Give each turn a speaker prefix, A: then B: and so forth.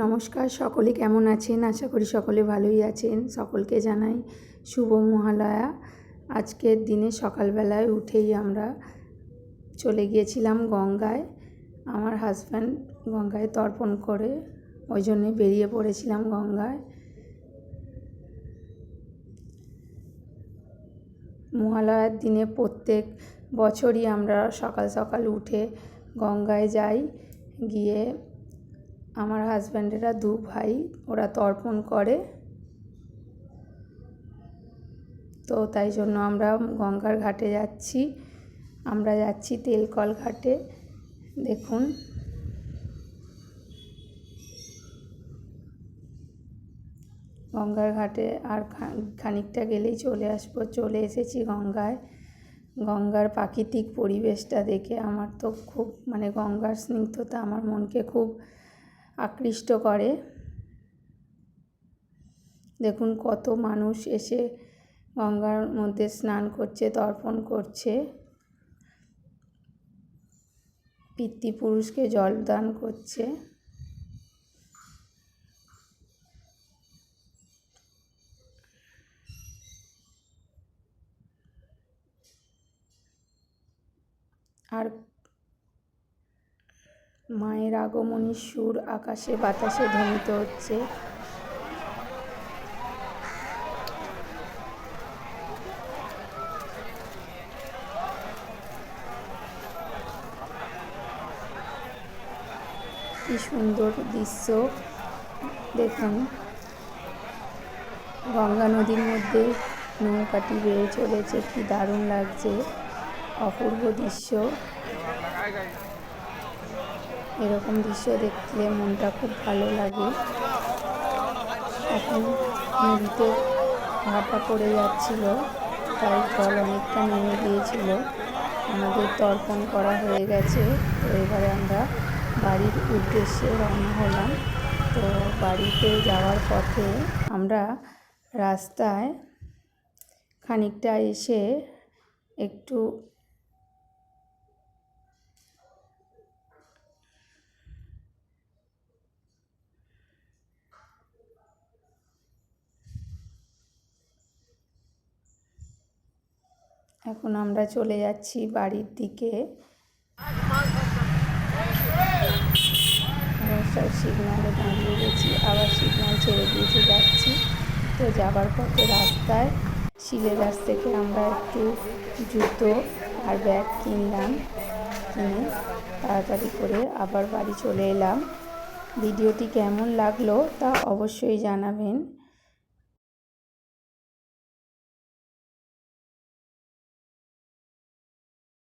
A: নমস্কার, সকলে কেমন আছেন? আশা করি সকলে ভালোই আছেন। সকলকে জানাই শুভ মহালয়া। আজকের দিনে সকালবেলায় উঠেই আমরা চলে গিয়েছিলাম গঙ্গায়। আমার হাজব্যান্ড গঙ্গায় তর্পণ করে, ওই জন্যে বেরিয়ে পড়েছিলাম গঙ্গায়। মহালয়ার দিনে প্রত্যেক বছরই আমরা সকাল সকাল উঠে গঙ্গায় যাই। গিয়ে আমার হাজব্যান্ডেরা দু ভাই ওরা তর্পণ করে, তো তাই জন্য আমরা গঙ্গার ঘাটে যাচ্ছি। আমরা যাচ্ছি তেলকল ঘাটে। দেখুন, গঙ্গার ঘাটে আর খানিকটা গেলেই চলে এসেছি গঙ্গায়। গঙ্গার প্রাকৃতিক পরিবেশটা দেখে আমার তো খুব গঙ্গার স্নিগ্ধতা আমার মনকে খুব আকৃষ্ট করে। দেখুন কত মানুষ এসে গঙ্গার মধ্যে স্নান করছে, তর্পণ করছে, পিতৃপুরুষকে জল দান করছে। আর মায়ের আগমনী সুর আকাশে বাতাসে ধ্বনিত হচ্ছে। কি সুন্দর দৃশ্য দেখুন, গঙ্গা নদীর মধ্যে নৌকাটি বেয়ে চলেছে, কি দারুণ লাগছে, অপূর্ব দৃশ্য। এরকম দৃশ্য দেখলে মনটা খুব ভালো লাগে। এখন নদীতে ভাটা পড়ে যাচ্ছিল, তাই জল অনেকটা নেমে গিয়েছিল। আমাদের তর্পণ করা হয়ে গেছে, তো এবারে আমরা বাড়ির উদ্দেশ্যে রওনা হলাম। তো বাড়িতে যাওয়ার পথে আমরা রাস্তায় খানিকটা এসে একটু এখন আমরা চলে যাচ্ছি বাড়ির দিকে। সিগনালে দাঁড়িয়ে গেছি, আবার সিগনাল ছেড়ে দিয়েছে, যাচ্ছি। তো যাবার পথে রাস্তায় শিলেদাস থেকে আমরা একটু জুতো আর ব্যাগ কিনলাম। কিনে তাড়াতাড়ি করে আবার বাড়ি চলে এলাম। ভিডিওটি কেমন লাগলো তা অবশ্যই জানাবেন।